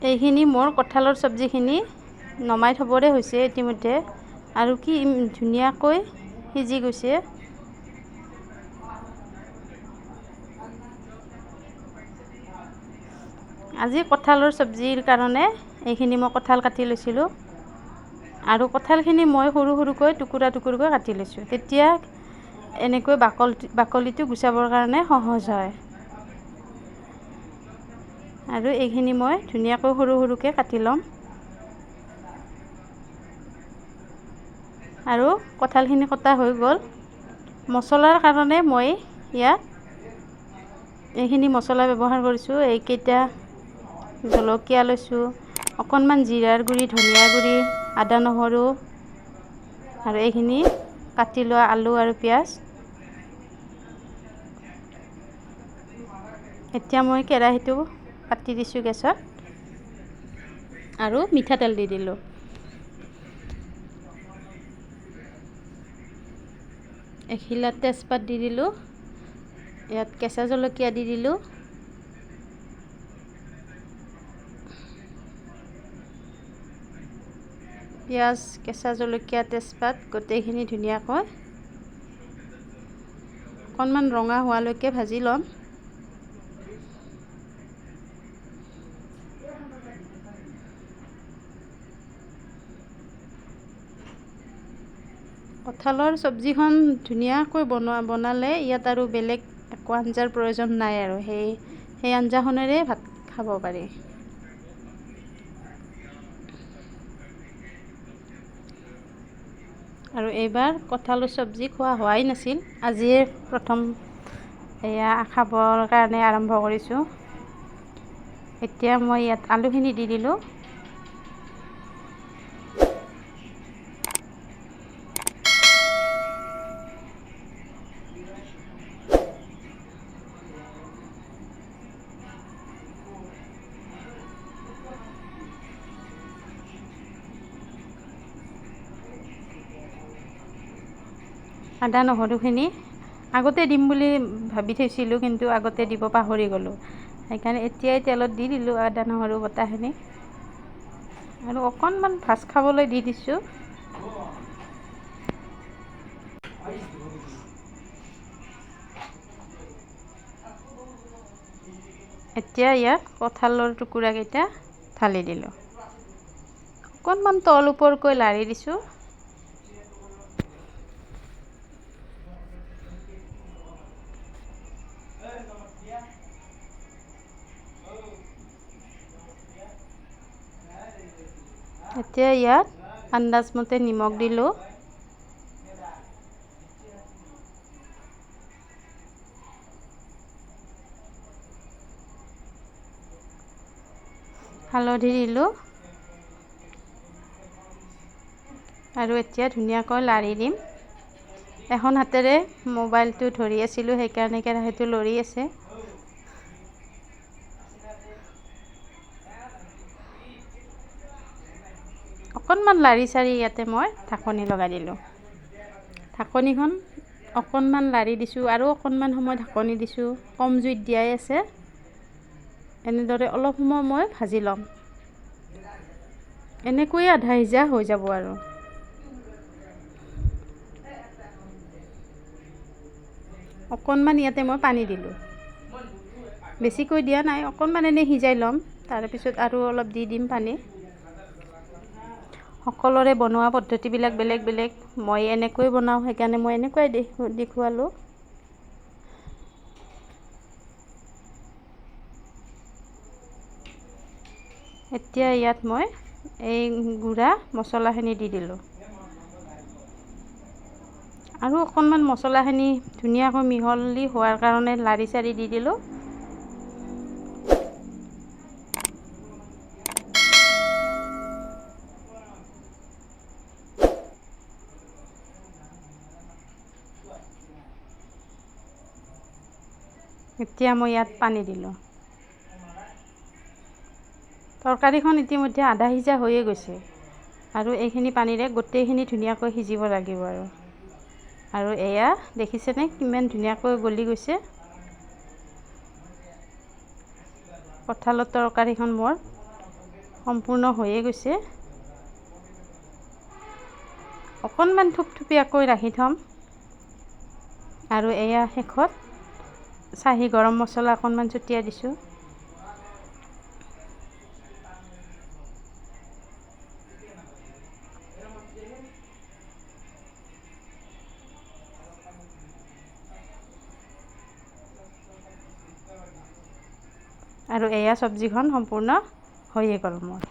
এইখিনি মোৰ কঁঠালৰ চব্জিখিনি নমাই থবৰে হৈছে ইতিমধ্যে আৰু কি ধুনীয়াকৈ সিজি গৈছে। আজি কঁঠালৰ চব্জিৰ কাৰণে এইখিনি মই কঁঠাল কাটি লৈছিলোঁ আৰু কঁঠালখিনি মই সৰু সৰুকৈ টুকুৰা টুকুৰকৈ কাটি লৈছোঁ, তেতিয়া এনেকৈ বাকলিটো গুচাবৰ কাৰণে সহজ হয়। আৰু এইখিনি মই ধুনীয়াকৈ সৰু সৰুকৈ কাটি ল'ম। আৰু কঁঠালখিনি কটা হৈ গ'ল। মছলাৰ কাৰণে মই ইয়াত এইখিনি মছলা ব্যৱহাৰ কৰিছোঁ। এইকেইটা জলকীয়া লৈছোঁ, অকণমান জিৰাৰ গুড়ি, ধনিয়াৰ গুড়ি, আদা নহৰু আৰু এইখিনি কাটি লোৱা আলু আৰু পিঁয়াজ। এতিয়া মই কেৰাহীটো পাতি দিছোঁ গেছত আৰু মিঠাতেল দি দিলোঁ। এখিলা তেজপাত দি দিলোঁ, ইয়াত কেঁচা জলকীয়া দি দিলোঁ, পিঁয়াজ, কেঁচা জলকীয়া, তেজপাত গোটেইখিনি ধুনীয়াকৈ অকণমান ৰঙা হোৱালৈকে ভাজি ল'ম। কঁঠালৰ চব্জিখন ধুনীয়াকৈ বনালে ইয়াত আৰু বেলেগ একো আঞ্জাৰ প্ৰয়োজন নাই আৰু সেই আঞ্জাখনেৰে ভাত খাব পাৰি। আৰু এইবাৰ কঁঠালৰ চব্জি খোৱা হোৱাই নাছিল, আজিয়ে প্ৰথম এয়া খাবৰ কাৰণে আৰম্ভ কৰিছোঁ। এতিয়া মই ইয়াত আলুখিনি দি দিলোঁ। আদা নহৰুখিনি আগতে দিম বুলি ভাবি থৈছিলোঁ, কিন্তু আগতে দিব পাহৰি গ'লোঁ। সেইকাৰণে এতিয়াই তেলত দি দিলোঁ আদা নহৰু বটাখিনি আৰু অকণমান ভাজ খাবলৈ দি দিছোঁ। এতিয়া ইয়াত কঁঠালৰ টুকুৰাকেইটা ঢালি দিলোঁ, অকণমান তল ওপৰকৈ লাৰি দিছোঁ। এতিয়া ইয়াত আন্দাজমতে নিমখ দিলোঁ, হালধি দিলোঁ আৰু এতিয়া ধুনীয়াকৈ লাৰি দিম। এখন হাতেৰে মোবাইলটো ধৰি আছিলোঁ, সেইকাৰণে কেৰাহীটো লৰি আছে। অকণমান লাৰি চাৰি ইয়াতে মই ঢাকনি লগাই দিলোঁ। ঢাকনিখন অকণমান লাৰি দিছোঁ আৰু অকণমান সময় ঢাকনি দিছোঁ, কম জুইত দিয়াই আছে। এনেদৰে অলপ সময় মই ভাজি ল'ম, এনেকৈয়ে আধা সিজা হৈ যাব আৰু। অকণমান ইয়াতে মই পানী দিলোঁ, বেছিকৈ দিয়া নাই, অকণমান এনেই সিজাই ল'ম, তাৰপিছত আৰু অলপ দি দিম পানী। সকলোৰে বনোৱা পদ্ধতিবিলাক বেলেগ বেলেগ, মই এনেকৈ বনাওঁ, সেইকাৰণে মই এনেকুৱাই দেখুৱালোঁ। এতিয়া ইয়াত মই এই গুড়া মছলাখিনি দি দিলোঁ আৰু অকণমান মছলাখিনি ধুনীয়াকৈ মিহলি হোৱাৰ কাৰণে লাৰি চাৰি দি দিলোঁ। এতিয়া মই ইয়াত পানী দিলোঁ। তৰকাৰীখন ইতিমধ্যে আধা সিজা হৈয়ে গৈছে আৰু এইখিনি পানীৰে গোটেইখিনি ধুনীয়াকৈ সিজিব লাগিব আৰু এয়া দেখিছেনে কিমান ধুনীয়াকৈ গলি গৈছে। কঁঠালৰ তৰকাৰীখন মোৰ সম্পূৰ্ণ হৈয়ে গৈছে। অকণমান থুপথুপীয়াকৈ ৰাখি থ'ম। আৰু এয়া শেষত চাহী গৰম মছলা অকণমান ছটিয়াই দিছোঁ। আৰু এয়া চব্জিখন সম্পূৰ্ণ হৈয়ে গ'ল মোৰ।